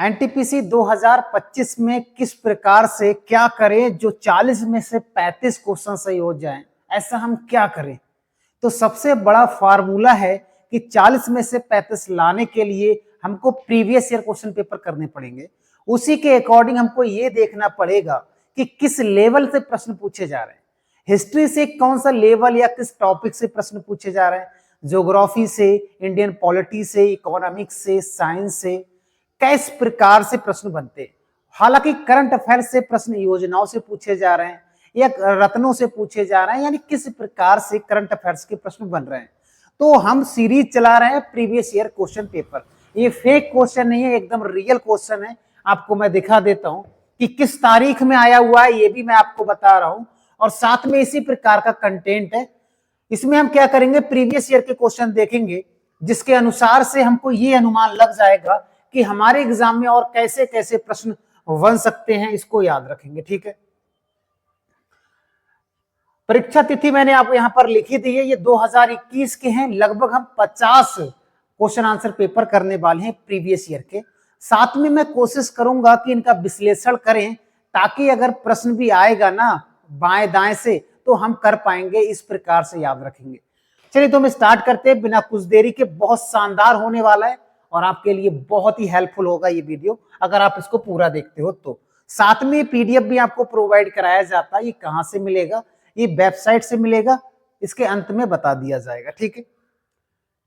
NTPC 2025 में किस प्रकार से क्या करें जो 40 में से 35 क्वेश्चन सही हो जाएं, ऐसा हम क्या करें। तो सबसे बड़ा फार्मूला है कि 40 में से 35 लाने के लिए हमको प्रीवियस ईयर क्वेश्चन पेपर करने पड़ेंगे। उसी के अकॉर्डिंग हमको ये देखना पड़ेगा कि किस लेवल से प्रश्न पूछे जा रहे हैं। हिस्ट्री से कौन सा लेवल या किस टॉपिक से प्रश्न पूछे जा रहे हैं, ज्योग्राफी से, इंडियन पॉलिटी से, इकोनॉमिक्स से, साइंस से, किस प्रकार से प्रश्न बनते हैं। हालांकि करंट अफेयर से प्रश्न योजनाओं से पूछे जा रहे हैं या रत्नों से पूछे जा रहे हैं, यानी किस प्रकार से करंट अफेयर्स के प्रश्न बन रहे हैं। तो हम सीरीज चला रहे हैं प्रीवियस ईयर क्वेश्चन पेपर। ये फेक क्वेश्चन नहीं है, एकदम रियल क्वेश्चन है। आपको मैं दिखा देता हूं कि किस तारीख में आया हुआ है, ये भी मैं आपको बता रहा हूं, और साथ में इसी प्रकार का कंटेंट है। इसमें हम क्या करेंगे, प्रीवियस ईयर के क्वेश्चन देखेंगे, जिसके अनुसार से हमको ये अनुमान लग जाएगा कि हमारे एग्जाम में और कैसे कैसे प्रश्न बन सकते हैं, इसको याद रखेंगे। ठीक है, परीक्षा तिथि मैंने आपको यहां पर लिखी दी है, ये 2021 के हैं। लगभग हम 50 क्वेश्चन आंसर पेपर करने वाले हैं प्रीवियस ईयर के। साथ में मैं कोशिश करूंगा कि इनका विश्लेषण करें, ताकि अगर प्रश्न भी आएगा ना बाएं दाएं से तो हम कर पाएंगे, इस प्रकार से याद रखेंगे। चलिए तो हम स्टार्ट करते हैं बिना कुछ देरी के। बहुत शानदार होने वाला है और आपके लिए बहुत ही हेल्पफुल होगा ये वीडियो, अगर आप इसको पूरा देखते हो तो। साथ में पीडीएफ भी आपको प्रोवाइड कराया जाता है। ये कहां से मिलेगा, ये वेबसाइट से मिलेगा, इसके अंत में बता दिया जाएगा। ठीक है,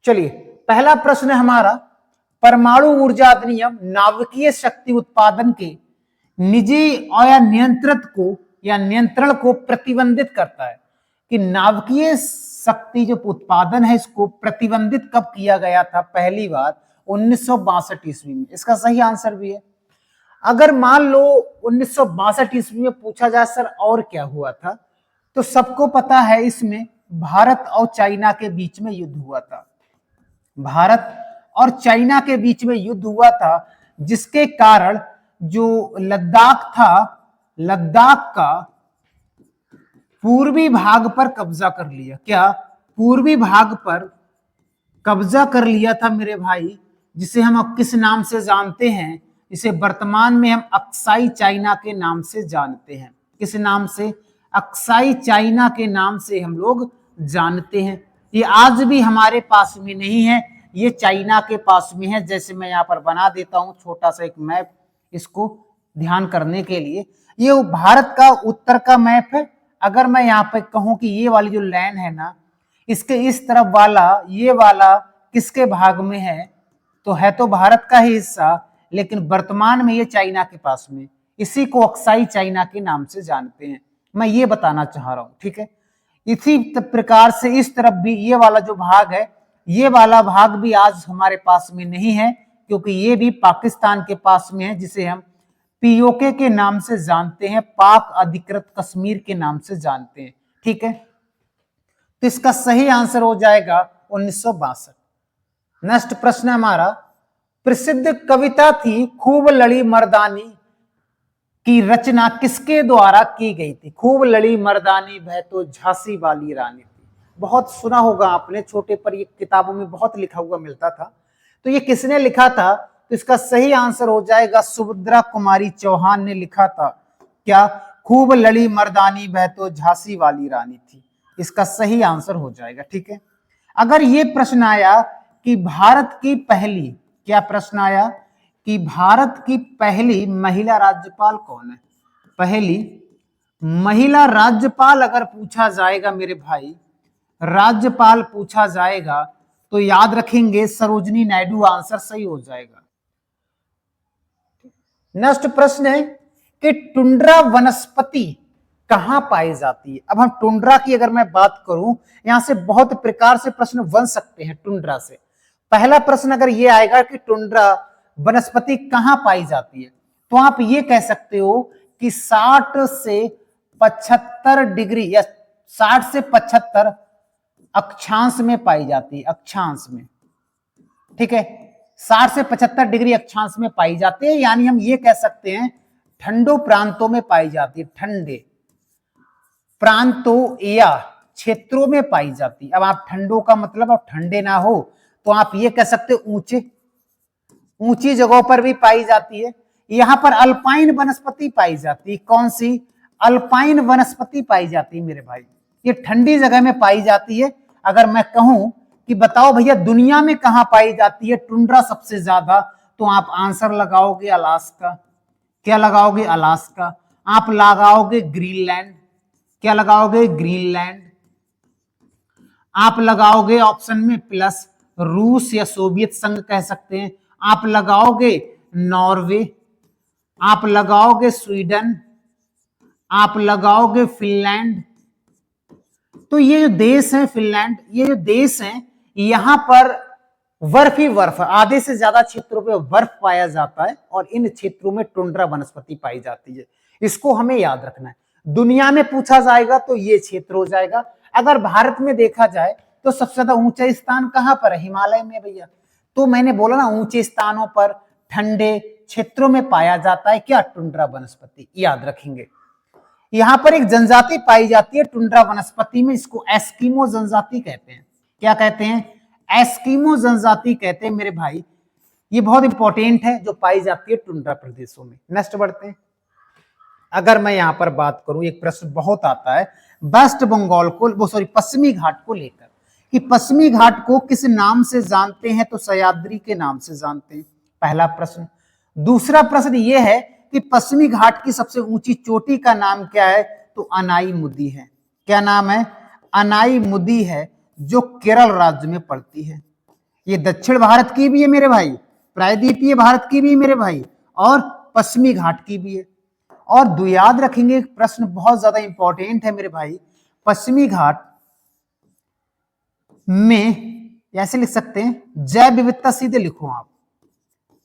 चलिए पहला प्रश्न है हमारा, परमाणु ऊर्जा अधिनियम नाभिकीय शक्ति उत्पादन के निजी और नियंत्रित को या नियंत्रण को प्रतिबंधित करता है। कि नाभिकीय शक्ति जो उत्पादन है इसको प्रतिबंधित कब किया गया था, पहली बार 1962 ईस्वी में। इसका सही आंसर भी है। अगर मान लो 1962 ईस्वी में पूछा जाए सर और क्या हुआ था, तो सबको पता है इसमें भारत और चाइना के बीच में युद्ध हुआ था। भारत और चाइना के बीच में युद्ध हुआ था, जिसके कारण जो लद्दाख था, लद्दाख का पूर्वी भाग पर कब्जा कर लिया। क्या पूर्वी भाग पर कब्जा कर लिया था मेरे भाई, जिसे हम अब किस नाम से जानते हैं, इसे वर्तमान में हम अक्साई चाइना के नाम से जानते हैं। किस नाम से, अक्साई चाइना के नाम से हम लोग जानते हैं। ये आज भी हमारे पास में नहीं है, ये चाइना के पास में है। जैसे मैं यहाँ पर बना देता हूँ छोटा सा एक मैप, इसको ध्यान करने के लिए। ये भारत का उत्तर का मैप है। अगर मैं यहाँ पे कहूँ कि ये वाली जो लैंड है ना, इसके इस तरफ वाला, ये वाला किसके भाग में है, तो है तो भारत का ही हिस्सा, लेकिन वर्तमान में ये चाइना के पास में। इसी को अक्साई चाइना के नाम से जानते हैं, मैं ये बताना चाह रहा हूं। ठीक है, इसी प्रकार से इस तरफ भी ये वाला जो भाग है, ये वाला भाग भी आज हमारे पास में नहीं है, क्योंकि ये भी पाकिस्तान के पास में है, जिसे हम पीओके के नाम से जानते हैं, पाक अधिकृत कश्मीर के नाम से जानते हैं। ठीक है, तो इसका सही आंसर हो जाएगा 1962। नेक्स्ट प्रश्न हमारा, प्रसिद्ध कविता थी खूब लड़ी मर्दानी की रचना किसके द्वारा की गई थी। खूब लड़ी मर्दानी वह तो झांसी वाली रानी थी। बहुत सुना होगा आपने, छोटे पर ये किताबों में बहुत लिखा हुआ मिलता था। तो ये किसने लिखा था, तो इसका सही आंसर हो जाएगा सुभद्रा कुमारी चौहान ने लिखा था। क्या, खूब लड़ी मर्दानी वह तो झांसी वाली रानी थी। इसका सही आंसर हो जाएगा। ठीक है, अगर ये प्रश्न आया कि भारत की पहली, क्या प्रश्न आया कि भारत की पहली महिला राज्यपाल कौन है, पहली महिला राज्यपाल अगर पूछा जाएगा मेरे भाई, राज्यपाल पूछा जाएगा, तो याद रखेंगे सरोजिनी नायडू आंसर सही हो जाएगा। नेक्स्ट प्रश्न है कि टुंड्रा वनस्पति कहां पाई जाती है। अब हम टुंड्रा की अगर मैं बात करूं, यहां से बहुत प्रकार से प्रश्न बन सकते हैं टुंड्रा से। पहला प्रश्न अगर ये आएगा कि टुंड्रा वनस्पति कहां पाई जाती है, तो आप ये कह सकते हो कि 60 से 75 डिग्री या 60 से 75 अक्षांश में पाई जाती है, अक्षांश में। ठीक है, 60 से 75 डिग्री अक्षांश में पाई जाती है, यानी हम ये कह सकते हैं ठंडो प्रांतों में पाई जाती है, ठंडे प्रांतों या क्षेत्रों में पाई जाती है। अब आप ठंडो का मतलब अब ठंडे ना हो, तो आप ये कह सकते हो ऊंचे ऊंची जगहों पर भी पाई जाती है। यहां पर अल्पाइन वनस्पति पाई जाती है। कौन सी? अल्पाइन वनस्पति पाई जाती है मेरे भाई। ये ठंडी जगह में पाई जाती है। अगर मैं कहूं कि बताओ भैया दुनिया में कहां पाई जाती है टुंड्रा सबसे ज्यादा, तो आप आंसर लगाओगे अलास्का। क्या लगाओगे? अलास्का। आप लगाओगे ग्रीनलैंड। क्या लगाओगे? ग्रीनलैंड। आप लगाओगे ऑप्शन में प्लस रूस या सोवियत संघ कह सकते हैं। आप लगाओगे नॉर्वे। आप लगाओगे स्वीडन। आप लगाओगे फिनलैंड। तो ये जो देश है फिनलैंड, ये जो देश है यहां पर बर्फ ही बर्फ, आधे से ज्यादा क्षेत्रों पे बर्फ पाया जाता है और इन क्षेत्रों में टुंड्रा वनस्पति पाई जाती है। इसको हमें याद रखना है। दुनिया में पूछा जाएगा तो ये क्षेत्र हो जाएगा। अगर भारत में देखा जाए तो सबसे ज्यादा ऊंचा स्थान कहां पर है? हिमालय में भैया। तो मैंने बोला ना ऊंचे स्थानों पर ठंडे क्षेत्रों में पाया जाता है क्या? टुंड्रा वनस्पति। याद रखेंगे। यहां पर एक जनजाति पाई जाती है टुंड्रा वनस्पति में, इसको एस्किमो जनजाति कहते हैं। क्या कहते हैं? एस्किमो जनजाति कहते हैं मेरे भाई। ये बहुत इंपॉर्टेंट है जो पाई जाती है टुंड्रा प्रदेशों में। नेक्स्ट बढ़ते हैं। अगर मैं यहां पर बात करूं, एक प्रश्न बहुत आता है वेस्ट बंगाल को, सॉरी पश्चिमी घाट को लेकर, कि पश्चिमी घाट को किस नाम से जानते हैं? तो सह्याद्री के नाम से जानते हैं। पहला प्रश्न। दूसरा प्रश्न यह है कि पश्चिमी घाट की सबसे ऊंची चोटी का नाम क्या है? तो अनाई मुदी है। क्या नाम है? अनाई मुदी है, जो केरल राज्य में पड़ती है। ये दक्षिण भारत की भी है मेरे भाई, प्रायद्वीपीय भारत की भी है मेरे भाई, और पश्चिमी घाट की भी है। और याद रखेंगे एक प्रश्न बहुत ज्यादा इंपॉर्टेंट है मेरे भाई, पश्चिमी घाट में ऐसे लिख सकते हैं जैव विविधता, सीधे लिखो आप।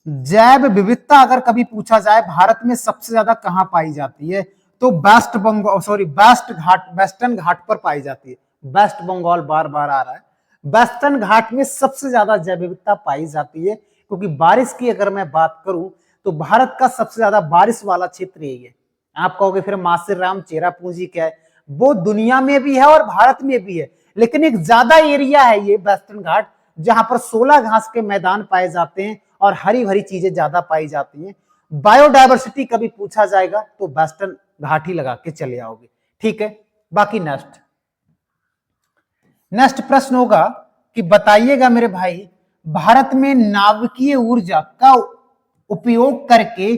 जैव विविधता अगर कभी पूछा जाए भारत में सबसे ज्यादा कहां पाई जाती है? तो वेस्ट बंगाल, सॉरी वेस्ट घाट, वेस्टर्न घाट पर पाई जाती है। वेस्ट बंगाल बार बार आ रहा है। वेस्टर्न घाट में सबसे ज्यादा जैव विविधता पाई जाती है, क्योंकि बारिश की अगर मैं बात करूं तो भारत का सबसे ज्यादा बारिश वाला क्षेत्र यही है। आप कहोगे फिर मासिरराम चेरापूंजी क्या है? वो दुनिया में भी है और भारत में भी है, लेकिन एक ज्यादा एरिया है ये वेस्टर्न घाट, जहां पर 16 घास के मैदान पाए जाते हैं और हरी भरी चीजें ज्यादा पाई जाती हैं। बायोडायवर्सिटी कभी पूछा जाएगा तो वेस्टर्न घाट ही लगा के चले आओगे। ठीक है, बाकी नेक्स्ट प्रश्न होगा कि बताइएगा मेरे भाई, भारत में नाभिकीय ऊर्जा का उपयोग करके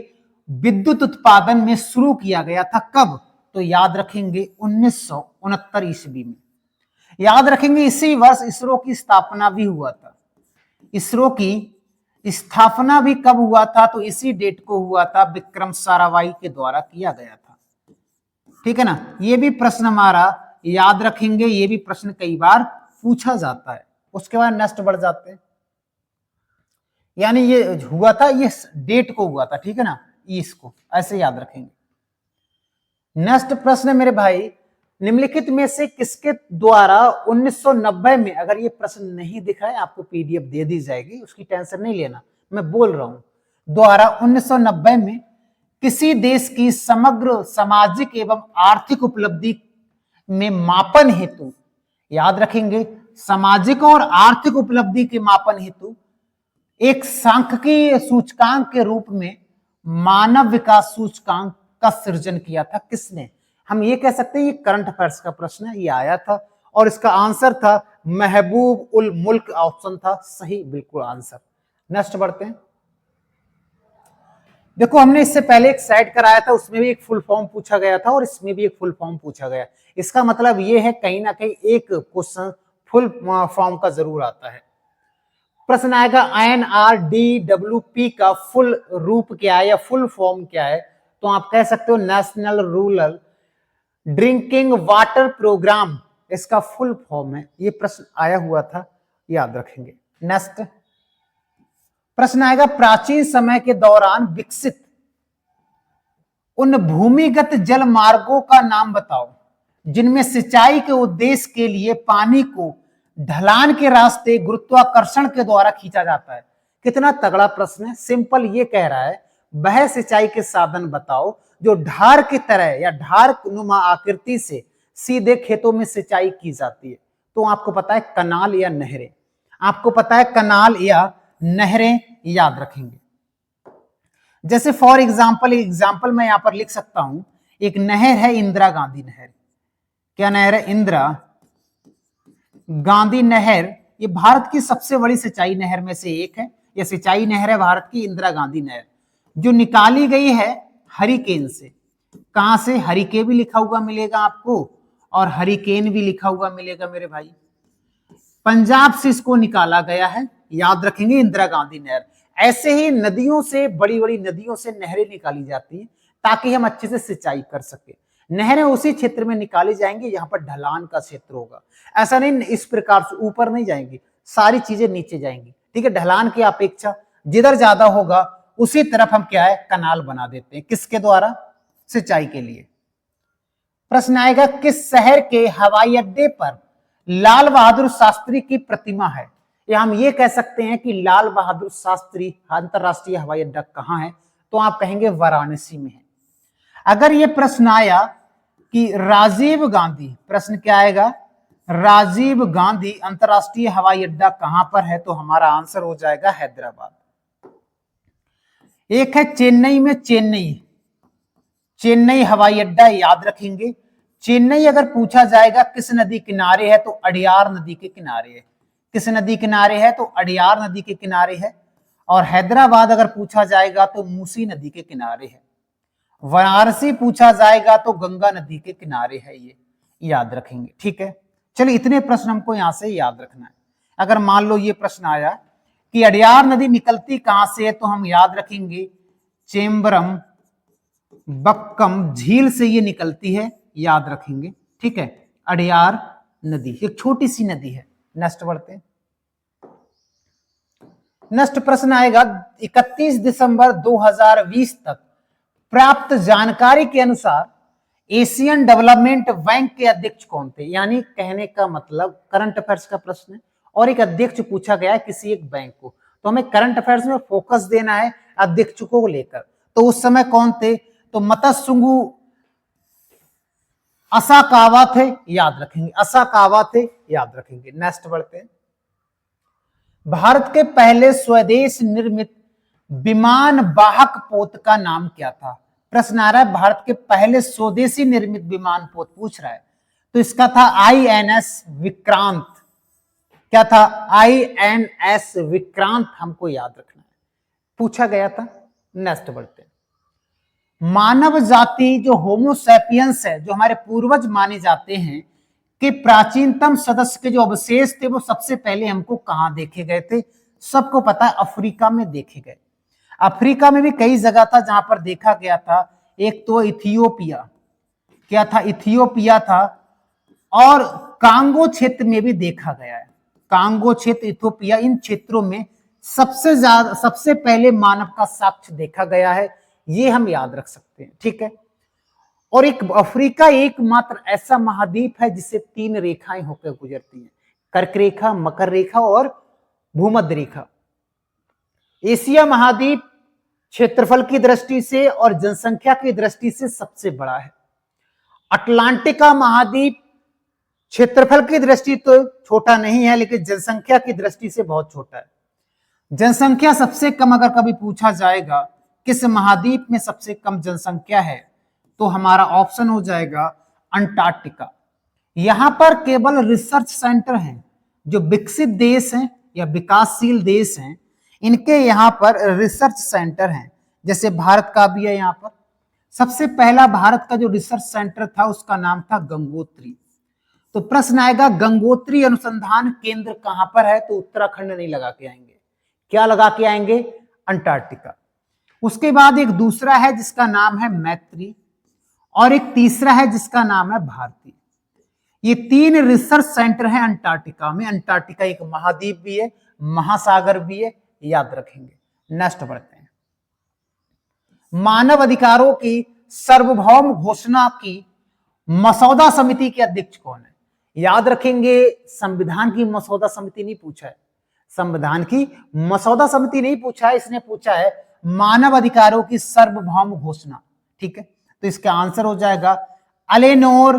विद्युत उत्पादन में शुरू किया गया था कब? तो याद रखेंगे 1969 ईस्वी में। याद रखेंगे इसी वर्ष इसरो की स्थापना भी हुआ था। इसरो की स्थापना भी कब हुआ था? तो इसी डेट को हुआ था, विक्रम साराभाई के द्वारा किया गया था। ठीक है ना, ये भी प्रश्न हमारा याद रखेंगे, ये भी प्रश्न कई बार पूछा जाता है। उसके बाद नेक्स्ट बढ़ जाते हैं। यानी ये हुआ था, ये डेट को हुआ था, ठीक है ना, इसको ऐसे याद रखेंगे। नेक्स्ट प्रश्न है मेरे भाई, निम्नलिखित में से किसके द्वारा 1990 में, अगर ये प्रश्न नहीं दिखा है आपको पीडीएफ दे दी जाएगी, उसकी टेंशन नहीं लेना, मैं बोल रहा हूं, द्वारा 1990 में किसी देश की समग्र सामाजिक एवं आर्थिक उपलब्धि में मापन हेतु, याद रखेंगे, सामाजिक और आर्थिक उपलब्धि के मापन हेतु एक सांख्यिकीय सूचकांक के रूप में मानव विकास सूचकांक का सृजन किया था किसने? हम ये कह सकते हैं ये करंट अफेयर्स का प्रश्न है, ये आया था और इसका आंसर था महबूब उल मुल्क, ऑप्शन था सही बिल्कुल आंसर। नेक्स्ट बढ़ते हैं। देखो हमने इससे पहले एक सेट कराया था, उसमें भी एक फुल फॉर्म पूछा गया था और इसमें भी एक फुल फॉर्म पूछा गया। इसका मतलब ये है कहीं ना कहीं एक क्वेश्चन फुल फॉर्म का जरूर आता है। प्रश्न आएगा NRDWP का फुल रूप क्या है या फुल फॉर्म क्या है? तो आप कह सकते हो national rural drinking water programme, इसका फुल फॉर्म है। ये प्रश्न आया हुआ था, याद रखेंगे। नेक्स्ट प्रश्न आएगा, प्राचीन समय के दौरान विकसित उन भूमिगत जल मार्गों का नाम बताओ जिनमें सिंचाई के उद्देश्य के लिए पानी को ढलान के रास्ते गुरुत्वाकर्षण के द्वारा खींचा जाता है। कितना तगड़ा प्रश्न है। सिंपल ये कह रहा है वह सिंचाई के साधन बताओ जो ढार की तरह या ढार नुमा आकृति से सीधे खेतों में सिंचाई की जाती है। तो आपको पता है कनाल या नहरें, आपको पता है कनाल या नहरें, याद रखेंगे। जैसे फॉर एग्जाम्पल मैं यहां पर लिख सकता हूं, एक नहर है इंदिरा गांधी नहर। क्या नहर है? इंदिरा गांधी नहर। ये भारत की सबसे बड़ी सिंचाई नहर में से एक है। यह सिंचाई नहर है भारत की, इंदिरा गांधी नहर, जो निकाली गई है हरिकेन से। कहां से? हरिके भी लिखा हुआ मिलेगा आपको और हरिकेन भी लिखा हुआ मिलेगा मेरे भाई। पंजाब से इसको निकाला गया है, याद रखेंगे, इंदिरा गांधी नहर। ऐसे ही नदियों से, बड़ी बड़ी नदियों से नहरें निकाली जाती हैं ताकि हम अच्छे से सिंचाई कर सके। नहरें उसी क्षेत्र में निकाली जाएंगी जहां पर ढलान का क्षेत्र होगा। ऐसा नहीं इस प्रकार से ऊपर नहीं जाएंगी, सारी चीजें नीचे जाएंगी, ठीक है। ढलान की अपेक्षा जिधर ज्यादा होगा उसी तरफ हम क्या है, कनाल बना देते हैं। किसके द्वारा? सिंचाई के लिए। प्रश्न आएगा, किस शहर के हवाई अड्डे पर लाल बहादुर शास्त्री की प्रतिमा है? या हम ये कह सकते हैं कि लाल बहादुर शास्त्री अंतरराष्ट्रीय हवाई अड्डा कहां है? तो आप कहेंगे वाराणसी में है। अगर ये प्रश्न आया कि राजीव गांधी, प्रश्न क्या आएगा, राजीव गांधी अंतरराष्ट्रीय हवाई अड्डा कहां पर है, तो हमारा आंसर हो जाएगा हैदराबाद। एक है चेन्नई में, चेन्नई हवाई अड्डा, याद रखेंगे। चेन्नई अगर पूछा जाएगा किस नदी किनारे है, तो अड़ियार नदी के किनारे है। किस नदी किनारे है? तो अड़ियार नदी के किनारे है। और हैदराबाद अगर पूछा जाएगा तो मूसी नदी के किनारे है। वाराणसी पूछा जाएगा तो गंगा नदी के किनारे है। ये याद रखेंगे, ठीक है। चलिए, इतने प्रश्न हमको यहां से याद रखना है। अगर मान लो ये प्रश्न आया कि अड़ियार नदी निकलती कहां से है, तो हम याद रखेंगे चेम्बरम बक्कम झील से ये निकलती है, याद रखेंगे, ठीक है। अड़ियार नदी एक छोटी सी नदी है। नेक्स्ट बढ़ते हैं। नेक्स्ट प्रश्न आएगा, 31 दिसंबर 2020 तक प्राप्त जानकारी के अनुसार एशियन डेवलपमेंट बैंक के अध्यक्ष कौन थे? यानी कहने का मतलब करंट अफेयर्स का प्रश्न है और एक अध्यक्ष पूछा गया है किसी एक बैंक को, तो हमें करंट अफेयर्स में फोकस देना है अध्यक्षों को लेकर। तो उस समय कौन थे? तो मतसुंगु असाकावा थे, याद रखेंगे, असाकावा थे, याद रखेंगे। नेक्स्ट बढ़ते हैं। भारत के पहले स्वदेश निर्मित विमान वाहक पोत का नाम क्या था? प्रश्न आ रहा है, भारत के पहले स्वदेशी निर्मित विमान पोत पूछ रहा है, तो इसका था INS विक्रांत। क्या था? INS विक्रांत, हमको याद रखना है, पूछा गया था। नेक्स्ट बढ़ते हैं। मानव जाति जो होमोसैपियंस है, जो हमारे पूर्वज माने जाते हैं, कि प्राचीनतम सदस्य के जो अवशेष थे वो सबसे पहले हमको कहां देखे गए थे? सबको पता है, अफ्रीका में देखे गए। अफ्रीका में भी कई जगह था जहां पर देखा गया था। एक तो इथियोपिया, क्या था? इथियोपिया था। और कांगो क्षेत्र में भी देखा गया है। कांगो क्षेत्र, इथियोपिया, इन क्षेत्रों में सबसे पहले मानव का साक्ष्य देखा गया है। ये हम याद रख सकते हैं, ठीक है। और एक अफ्रीका एकमात्र ऐसा महाद्वीप है जिससे 3 रेखाएं होकर गुजरती हैं, कर्क रेखा, मकर रेखा और भूमध्य रेखा। एशिया महाद्वीप क्षेत्रफल की दृष्टि से और जनसंख्या की दृष्टि से सबसे बड़ा है। अटलांटिका महाद्वीप क्षेत्रफल की दृष्टि तो छोटा नहीं है, लेकिन जनसंख्या की दृष्टि से बहुत छोटा है। जनसंख्या सबसे कम अगर कभी पूछा जाएगा किस महाद्वीप में सबसे कम जनसंख्या है, तो हमारा ऑप्शन हो जाएगा अंटार्कटिका। यहां पर केवल रिसर्च सेंटर हैं, जो विकसित देश हैं या विकासशील देश हैं, इनके यहां पर रिसर्च सेंटर हैं। जैसे भारत का भी है। यहां पर सबसे पहला भारत का जो रिसर्च सेंटर था उसका नाम था गंगोत्री। तो प्रश्न आएगा, गंगोत्री अनुसंधान केंद्र कहां पर है? तो उत्तराखंड नहीं लगा के आएंगे, क्या लगा के आएंगे? अंटार्कटिका। उसके बाद एक दूसरा है जिसका नाम है मैत्री, और एक तीसरा है जिसका नाम है भारती। ये 3 रिसर्च सेंटर हैं अंटार्कटिका में। अंटार्कटिका एक महाद्वीप भी है, महासागर भी है, याद रखेंगे। नेक्स्ट बढ़ते हैं। मानव अधिकारों की सार्वभौम घोषणा की मसौदा समिति के अध्यक्ष कौन है? याद रखेंगे, संविधान की मसौदा समिति नहीं पूछा है, संविधान की मसौदा समिति नहीं पूछा है, इसने पूछा है मानव अधिकारों की सार्वभौम घोषणा, ठीक है। तो इसका आंसर हो जाएगा एलेनोर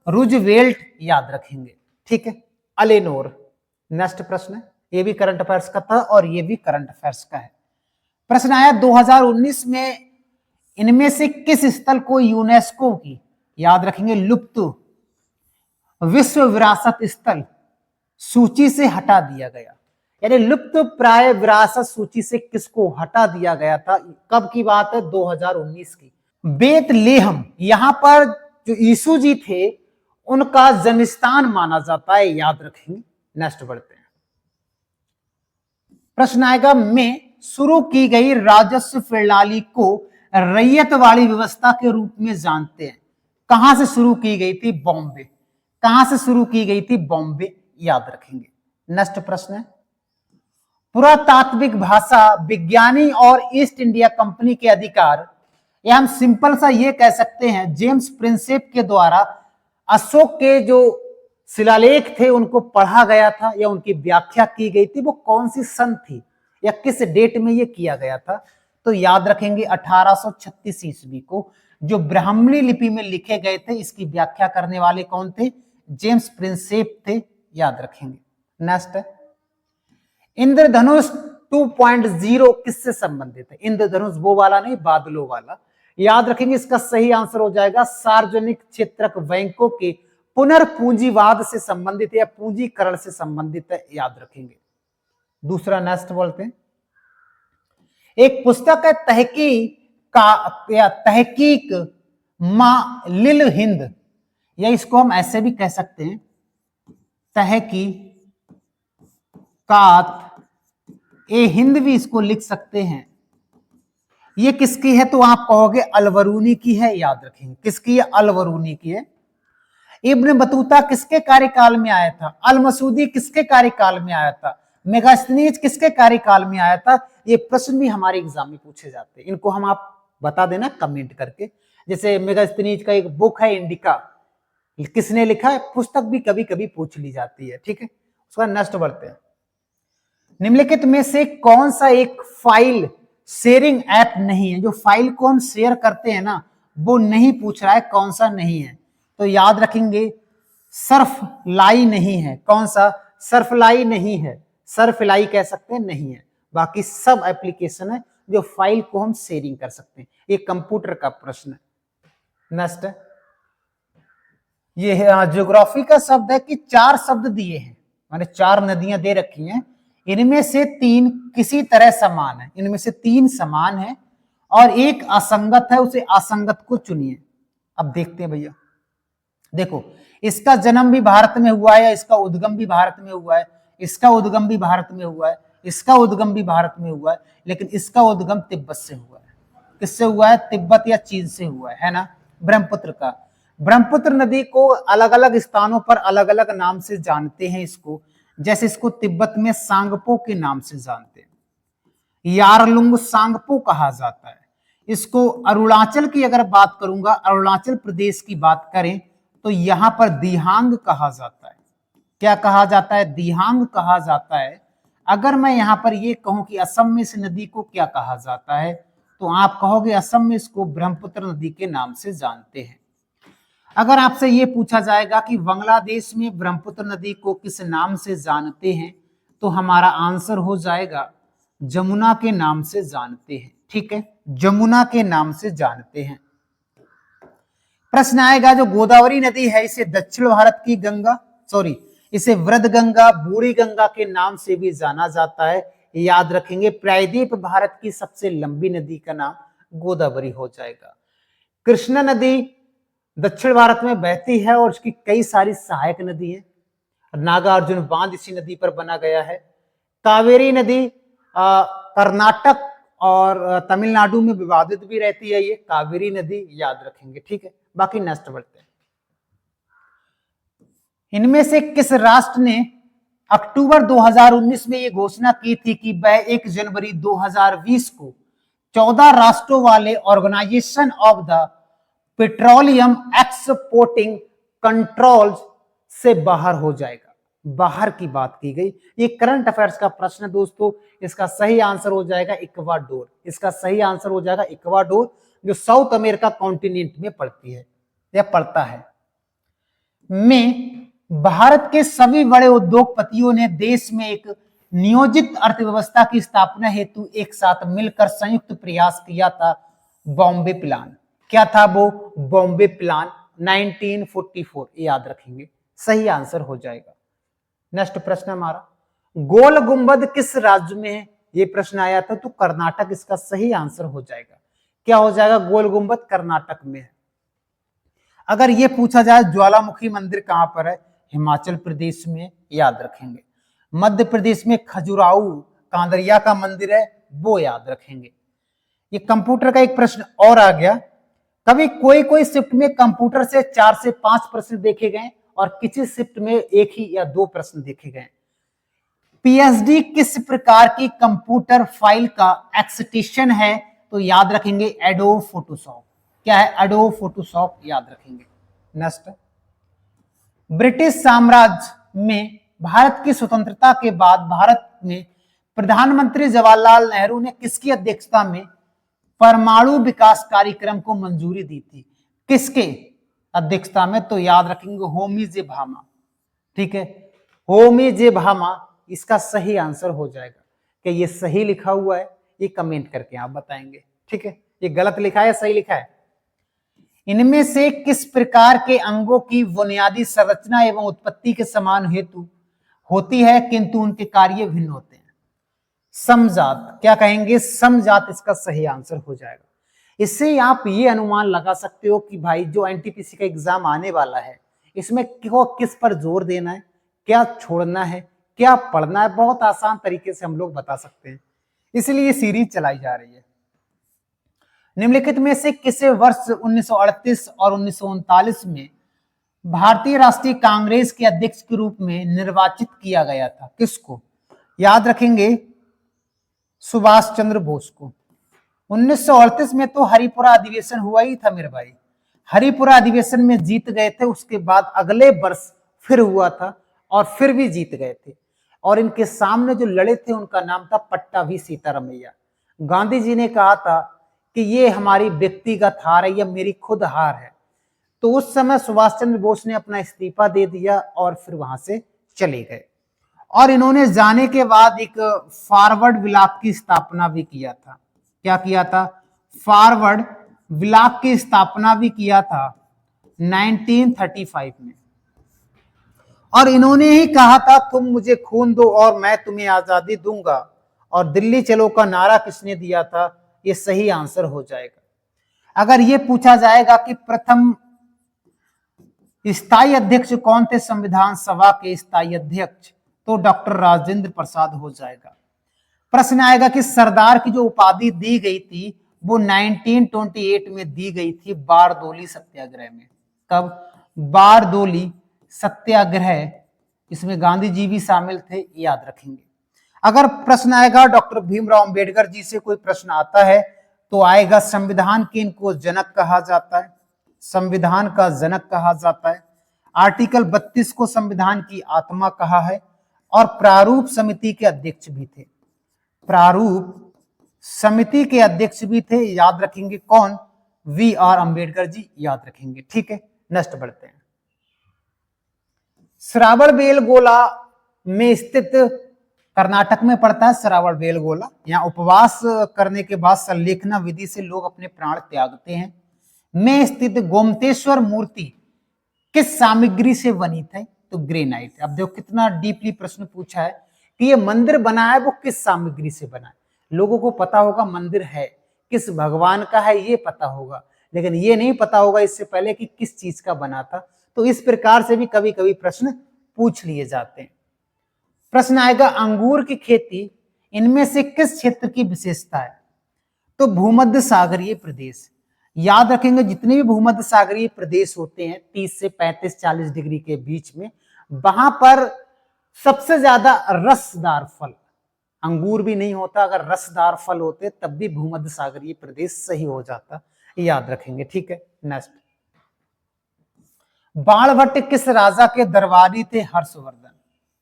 रूजवेल्ट, याद रखेंगे, ठीक है, एलेनोर। नेक्स्ट प्रश्न है, ये भी करंट अफेयर्स का था और ये भी करंट अफेयर्स का है। प्रश्न आया 2019 में इनमें से किस स्थल को यूनेस्को की, याद रखेंगे, लुप्त विश्व विरासत स्थल सूची से हटा दिया गया, यानी लुप्त प्राय विरासत सूची से किसको हटा दिया गया था? कब की बात है? 2019 की। बेतलेहम, यहां पर जो यीशु जी थे उनका जन्मस्थान माना जाता है, याद रखेंगे। नेक्स्ट बढ़ते हैं। प्रश्न आएगा, में शुरू की गई राजस्व प्रणाली को रैयतवाड़ी व्यवस्था के रूप में जानते हैं। कहां से शुरू की गई थी? बॉम्बे। कहां से शुरू की गई थी? बॉम्बे, याद रखेंगे। नेक्स्ट प्रश्न है, पुरातात्विक भाषा विज्ञानी और ईस्ट इंडिया कंपनी के अधिकार, या हम सिंपल सा ये कह सकते हैं जेम्स प्रिंसेप के द्वारा अशोक के जो शिलालेख थे उनको पढ़ा गया था या उनकी व्याख्या की गई थी, वो कौन सी सन थी या किस डेट में ये किया गया था? तो याद रखेंगे 1836 ईस्वी को जो ब्राह्मणी लिपि में लिखे गए थे। इसकी व्याख्या करने वाले कौन थे? जेम्स प्रिंसेप थे, याद रखेंगे। नेक्स्ट है, इंद्रधनुष 2.0 किससे संबंधित है? इंद्रधनुष वो वाला नहीं, बादलों वाला, याद रखेंगे। इसका सही आंसर हो जाएगा सार्वजनिक क्षेत्रक बैंकों के पुनर्पूंजीवाद से संबंधित है या पूंजीकरण से संबंधित है, याद रखेंगे। दूसरा नेक्स्ट बोलते हैं, एक पुस्तक है तहकीक मा लिल हिंद, या इसको हम ऐसे भी कह सकते हैं तहकीकात ए हिंद भी इसको लिख सकते हैं। ये किसकी है? तो आप कहोगे अलवरूनी की है, याद रखेंगे। किसकी है? अलवरूनी की है। इब्न बतूता किसके कार्यकाल में आया था? अल मसूदी किसके कार्यकाल में आया था? मेगास्थनीज किसके कार्यकाल में आया था? ये प्रश्न भी हमारे एग्जाम में पूछे जाते हैं, इनको हम आप बता देना कमेंट करके। जैसे मेगास्थनीज का एक बुक है इंडिका, किसने लिखा है? पुस्तक भी कभी कभी पूछ ली जाती है, ठीक है। उसका नेक्स्ट बढ़ते हैं, निम्नलिखित में से कौन सा एक फाइल शेयरिंग ऐप नहीं है? जो फाइल को हम शेयर करते हैं ना, वो नहीं पूछ रहा है, कौन सा नहीं है? तो याद रखेंगे सर्फ लाई नहीं है। कौन सा? सर्फलाई नहीं है, सर्फलाई कह सकते हैं, नहीं है। बाकी सब एप्लीकेशन है जो फाइल को हम शेयरिंग कर सकते हैं। ये कंप्यूटर का प्रश्न है। नेक्स्ट है, ये ज्योग्राफी का शब्द है कि 4 शब्द दिए हैं, माने 4 नदियां दे रखी हैं, इनमें से 3 किसी तरह समान है, इनमें से 3 समान है और एक असंगत है, उसे असंगत को चुनिए। अब देखते हैं भैया, देखो इसका जन्म भी भारत में हुआ है, इसका उद्गम भी भारत में हुआ है, इसका उद्गम भी भारत में हुआ है, इसका उद्गम भी भारत में हुआ है, लेकिन इसका उद्गम तिब्बत से हुआ है। किससे हुआ है? तिब्बत या चीन से हुआ है ना, ब्रह्मपुत्र का। ब्रह्मपुत्र नदी को अलग अलग स्थानों पर अलग अलग नाम से जानते हैं इसको, जैसे इसको तिब्बत में सांगपो के नाम से जानते हैं, यारलुंग सांगपो कहा जाता है। इसको अरुणाचल की अगर बात करूंगा, अरुणाचल प्रदेश की बात करें तो यहां पर दिहांग कहा जाता है। क्या कहा जाता है? दिहांग कहा जाता है। अगर मैं यहां पर ये कहूं कि असम में इस नदी को क्या कहा जाता है, तो आप कहोगे असम में इसको ब्रह्मपुत्र नदी के नाम से जानते हैं। अगर आपसे ये पूछा जाएगा कि बांग्लादेश में ब्रह्मपुत्र नदी को किस नाम से जानते हैं, तो हमारा आंसर हो जाएगा जमुना के नाम से जानते हैं। ठीक है, जमुना के नाम से जानते हैं। प्रश्न आएगा, जो गोदावरी नदी है इसे दक्षिण भारत की गंगा, इसे वृद्ध गंगा, बूढ़ी गंगा के नाम से भी जाना जाता है, याद रखेंगे। प्रायद्वीप भारत की सबसे लंबी नदी का नाम गोदावरी हो जाएगा। कृष्णा नदी दक्षिण भारत में बहती है और उसकी कई सारी सहायक नदी है। नागार्जुन बांध इसी नदी पर बना गया है। कावेरी नदी कर्नाटक और तमिलनाडु में विवादित भी रहती है, ये कावेरी नदी, याद रखेंगे। ठीक है, बाकी नेक्स्ट बढ़ते हैं। इनमें से किस राष्ट्र ने अक्टूबर 2019 में ये घोषणा की थी कि वह 1 जनवरी 2020 को 14 राष्ट्रों वाले organisation of the petroleum exporting control से बाहर हो जाएगा? बाहर की बात की गई। ये करंट अफेयर्स का प्रश्न है दोस्तों। इसका सही आंसर हो जाएगा इक्वाडोर। इसका सही आंसर हो जाएगा इक्वाडोर, जो साउथ अमेरिका कॉन्टिनेंट में पड़ती है या पड़ता है। में भारत के सभी बड़े उद्योगपतियों ने देश में एक नियोजित अर्थव्यवस्था की स्थापना हेतु एक साथ मिलकर संयुक्त प्रयास किया था बॉम्बे प्लान। क्या था वो? बॉम्बे प्लान 1944, याद रखेंगे, सही आंसर हो जाएगा। नेक्स्ट प्रश्न हमारा, गोल गुंबद किस राज्य में है? ये प्रश्न आया था, तो कर्नाटक इसका सही आंसर हो जाएगा। क्या हो जाएगा? गोल गुंबद कर्नाटक में है। अगर ये पूछा जाए ज्वालामुखी मंदिर कहां पर है? हिमाचल प्रदेश में, याद रखेंगे। मध्य प्रदेश में खजुराहो कांदरिया का मंदिर है, वो याद रखेंगे। ये कंप्यूटर का एक प्रश्न और आ गया। कभी कोई शिफ्ट में कंप्यूटर से 4 से 5 प्रश्न देखे गए और किसी शिफ्ट में 1 ही या 2 प्रश्न देखे गए। पीएचडी किस प्रकार की कंप्यूटर फाइल का एक्सटेंशन है? तो याद रखेंगे एडोब फोटोशॉप। क्या है? एडोब फोटोशॉप, याद रखेंगे। नेक्स्ट, ब्रिटिश साम्राज्य में भारत की स्वतंत्रता के बाद भारत में प्रधानमंत्री जवाहरलाल नेहरू ने किसकी अध्यक्षता में परमाणु विकास कार्यक्रम को मंजूरी दी थी? किसके अध्यक्षता में? तो याद रखेंगे होमी जे भामा। ठीक है, होमी जे भामा इसका सही आंसर हो जाएगा। कि ये सही लिखा हुआ है, ये कमेंट करके आप बताएंगे। ठीक है, ये गलत लिखा है, सही लिखा है? इनमें से किस प्रकार के अंगों की बुनियादी संरचना एवं उत्पत्ति के समान हेतु होती है किंतु उनके कार्य भिन्न होते हैं? समजात। क्या कहेंगे? समजात इसका सही आंसर हो जाएगा। इससे आप ये अनुमान लगा सकते हो कि भाई जो एनटीपीसी का एग्जाम आने वाला है, इसमें किस पर जोर देना है, क्या छोड़ना है, क्या पढ़ना है, बहुत आसान तरीके से हम लोग बता सकते हैं। इसलिए ये सीरीज चलाई जा रही है। निम्नलिखित में से किसे वर्ष 1938 और 1939 में भारतीय राष्ट्रीय कांग्रेस के अध्यक्ष के रूप में निर्वाचित किया गया था? किसको? याद रखेंगे सुभाष चंद्र बोस को। 1938 में तो हरिपुरा अधिवेशन हुआ ही था मेरे भाई। हरिपुरा अधिवेशन में जीत गए थे, उसके बाद अगले वर्ष फिर हुआ था और फिर भी जीत गए थे। और इनके सामने जो लड़े थे उनका नाम था पट्टाभी सीतारामैया। गांधी जी ने कहा था कि ये हमारी व्यक्तिगत हार है, यह मेरी खुद हार है। तो उस समय सुभाष चंद्र बोस ने अपना इस्तीफा दे दिया और फिर वहां से चले गए। और इन्होंने जाने के बाद एक फॉरवर्ड ब्लॉक की स्थापना भी किया था। क्या किया था? फॉरवर्ड ब्लॉक की स्थापना भी किया था 1935 में। और इन्होंने ही कहा था तुम मुझे खून दो और मैं तुम्हें आजादी दूंगा। और दिल्ली चलो का नारा किसने दिया था? ये सही आंसर हो जाएगा। अगर ये पूछा जाएगा कि प्रथम स्थायी अध्यक्ष कौन थे संविधान सभा के स्थायी अध्यक्ष, तो डॉक्टर राजेंद्र प्रसाद हो जाएगा। प्रश्न आएगा कि सरदार की जो उपाधि दी गई थी वो 1928 में दी गई थी बारदोली सत्याग्रह में। कब? बारदोली सत्याग्रह, इसमें गांधी जी भी शामिल थे, याद रखेंगे। अगर प्रश्न आएगा डॉक्टर भीमराव अंबेडकर जी से कोई प्रश्न आता है तो आएगा संविधान के इनको जनक कहा जाता है, संविधान का जनक कहा जाता है। आर्टिकल 32 को संविधान की आत्मा कहा है और प्रारूप समिति के अध्यक्ष भी थे। प्रारूप समिति के अध्यक्ष भी थे, याद रखेंगे कौन? वी.आर. अंबेडकर जी, याद रखेंगे। ठीक है, नेक्स्ट बढ़ते हैं। श्रावणबेलगोला में स्थित, कर्नाटक में पड़ता है श्रावणबेलगोला। यहाँ उपवास करने के बाद संलेखना विधि से लोग अपने प्राण त्यागते हैं। में स्थित गोमतेश्वर मूर्ति किस सामग्री से बनी थी? तो ग्रेनाइट। अब देखो कितना डीपली प्रश्न पूछा है कि ये मंदिर बना है वो किस सामग्री से बना है। लोगों को पता होगा मंदिर है किस भगवान का है, ये पता होगा, लेकिन ये नहीं पता होगा इससे पहले कि किस चीज का बना था। तो इस प्रकार से भी कभी कभी प्रश्न पूछ लिए जाते हैं। प्रश्न आएगा अंगूर की खेती इनमें से किस क्षेत्र की विशेषता है? तो भूमध्य सागरीय प्रदेश। याद रखेंगे जितने भी भूमध्य सागरीय प्रदेश होते हैं 30 से 35-40 डिग्री के बीच में, वहां पर सबसे ज्यादा रसदार फल, अंगूर भी नहीं होता, अगर रसदार फल होते तब भी भूमध्य सागरीय प्रदेश सही हो जाता, याद रखेंगे। ठीक है, नेक्स्ट। बाणभट्ट किस राजा के दरबारी थे? हर्षवर्धन।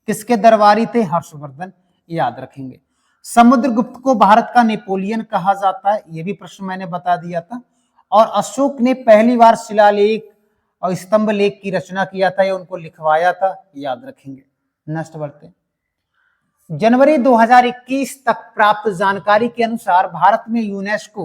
किसके दरबारी थे? हर्षवर्धन, याद रखेंगे। समुद्रगुप्त को भारत का नेपोलियन कहा जाता है, यह भी प्रश्न मैंने बता दिया था। और अशोक ने पहली बार शिलालेख और स्तंभ लेख की रचना किया था या उनको लिखवाया था, याद रखेंगे। नेक्स्ट बढ़ते हैं। जनवरी 2021 तक प्राप्त जानकारी के अनुसार भारत में यूनेस्को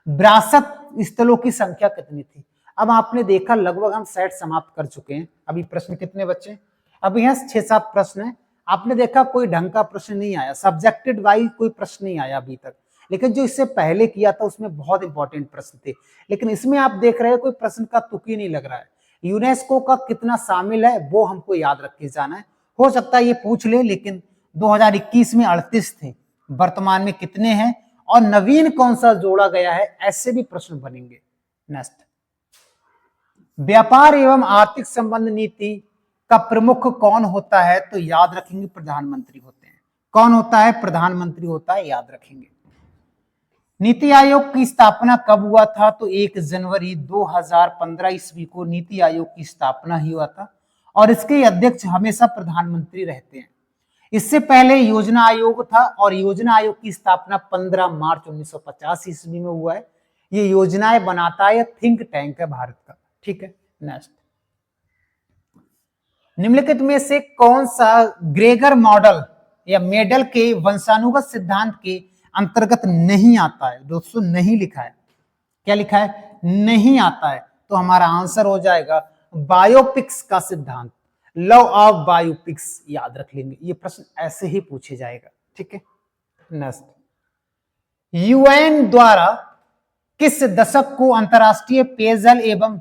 विरासत स्थलों की संख्या कितनी थी। अब आपने देखा लगभग हम सेट समाप्त कर चुके हैं। अभी प्रश्न कितने बचे? अब यहाँ 6-7 प्रश्न है। आपने देखा कोई ढंग का प्रश्न नहीं आया, सब्जेक्टेड वाइज कोई प्रश्न नहीं आया अभी तक, लेकिन जो इससे पहले किया था उसमें बहुत इंपॉर्टेंट प्रश्न थे। लेकिन इसमें आप देख रहे हो कोई प्रश्न का तुक ही नहीं लग रहा है। यूनेस्को का कितना शामिल है वो हमको याद रख के जाना है। हो सकता है ये पूछ ले, लेकिन 2021 में 38 थे, वर्तमान में कितने हैं और नवीन कौन सा जोड़ा गया है, ऐसे भी प्रश्न बनेंगे। नेक्स्ट, व्यापार एवं आर्थिक संबंध नीति का प्रमुख कौन होता है? तो याद रखेंगे प्रधानमंत्री होते हैं। कौन होता है? प्रधानमंत्री होता है, याद रखेंगे। नीति आयोग की स्थापना कब हुआ था? तो 1 जनवरी 2015 ईस्वी को नीति आयोग की स्थापना ही हुआ था और इसके अध्यक्ष हमेशा प्रधानमंत्री रहते हैं। इससे पहले योजना आयोग था और योजना आयोग की स्थापना 15 मार्च 1950 ईस्वी में हुआ है। ये योजनाएं बनाता है, थिंक टैंक है भारत का। ठीक है, नेक्स्ट, निम्नलिखित में से कौन सा ग्रेगर मॉडल या मेडल के वंशानुगत सिद्धांत के अंतर्गत नहीं आता है? दोस्तों नहीं लिखा है, क्या लिखा है? नहीं आता है। तो हमारा आंसर हो जाएगा बायोपिक्स का सिद्धांत, लॉ ऑफ बायोपिक्स, याद रख लेंगे। ये प्रश्न ऐसे ही पूछे जाएगा। ठीक है, नेक्स्ट, यूएन द्वारा किस दशक को अंतरराष्ट्रीय पेयजल एवं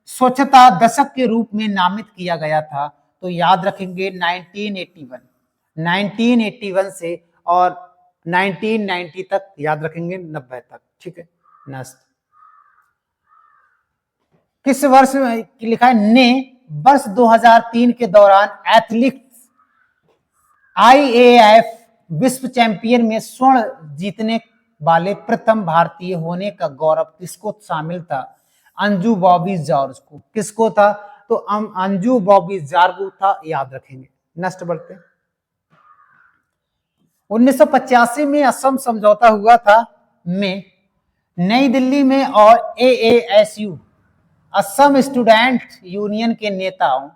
स्वच्छता दशक के रूप में नामित किया गया था? तो याद रखेंगे 1981 से और 1990 तक, याद रखेंगे 90 तक। ठीक है, नेक्स्ट, किस वर्ष में लिखा है? ने वर्ष 2003 के दौरान एथलीट्स आईएएफ विश्व चैंपियन में स्वर्ण जीतने वाले प्रथम भारतीय होने का गौरव किसको शामिल था? अंजू बॉबी जॉर्ज को। किसको था? तो अंजू बॉबी जॉर्ज था, याद रखेंगे। नेक्स्ट बढ़ते, 1985 में असम समझौता हुआ था में नई दिल्ली में और एएएसयू असम स्टूडेंट यूनियन के नेताओं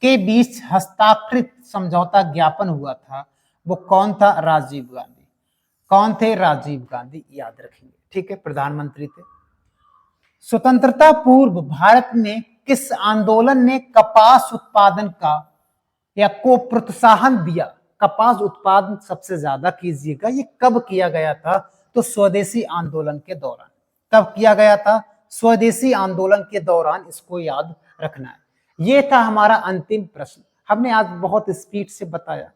के बीच हस्ताक्षरित समझौता ज्ञापन हुआ था। वो कौन था? राजीव गांधी। कौन थे? राजीव गांधी, याद रखेंगे। ठीक है, प्रधानमंत्री थे। स्वतंत्रता पूर्व भारत में किस आंदोलन ने कपास उत्पादन का या को प्रोत्साहन दिया? कपास उत्पादन सबसे ज्यादा कीजिएगा। ये कब किया गया था? तो स्वदेशी आंदोलन के दौरान। कब किया गया था? स्वदेशी आंदोलन के दौरान, इसको याद रखना है। ये था हमारा अंतिम प्रश्न। हमने आज बहुत स्पीड से बताया।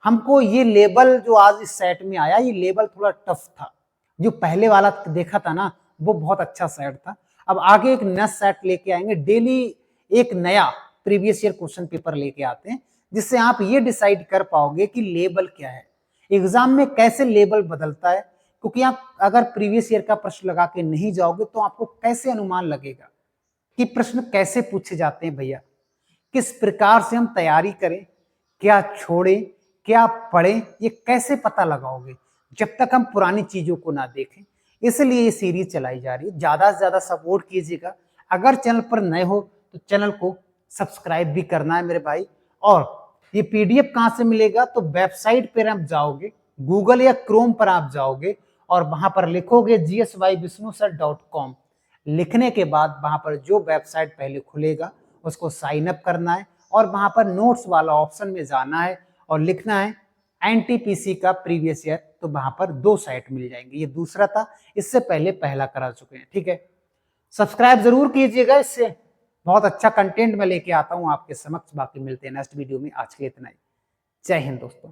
हमको ये लेवल जो आज इस सेट में आया, ये लेवल थोड़ा टफ था। जो पहले वाला देखा था ना, वो बहुत अच्छा सेट था। अब आगे एक नया सेट लेके आएंगे, डेली एक नया प्रीवियस ईयर क्वेश्चन पेपर लेके आते हैं, जिससे आप ये डिसाइड कर पाओगे कि लेवल क्या है, एग्जाम में कैसे लेवल बदलता है। क्योंकि आप अगर प्रीवियस ईयर का प्रश्न लगा के नहीं जाओगे तो आपको कैसे अनुमान लगेगा कि प्रश्न कैसे पूछे जाते हैं भैया। किस प्रकार से हम तैयारी करें, क्या छोड़ें, क्या पढ़ें, ये कैसे पता लगाओगे जब तक हम पुरानी चीजों को ना देखें। इसलिए ये सीरीज चलाई जा रही है। ज्यादा से ज्यादा सपोर्ट कीजिएगा। अगर चैनल पर नए हो तो चैनल को सब्सक्राइब भी करना है मेरे भाई। और ये पीडीएफ कहाँ से मिलेगा? तो वेबसाइट पर आप जाओगे, गूगल या क्रोम पर आप जाओगे और वहां पर लिखोगे gsyvisnusir.com। लिखने के बाद वहां पर जो वेबसाइट पहले खुलेगा उसको साइन अप करना है और वहां पर नोट्स वाला ऑप्शन में जाना है और लिखना है एनटीपीसी का प्रीवियस ईयर। तो वहां पर 2 साइट मिल जाएंगे। ये दूसरा था, इससे पहले पहला करा चुके हैं। ठीक है, सब्सक्राइब जरूर कीजिएगा। इससे बहुत अच्छा कंटेंट मैं लेके आता हूं आपके समक्ष। बाकी मिलते हैं नेक्स्ट वीडियो में। आज के लिए इतना ही। जय हिंद दोस्तों।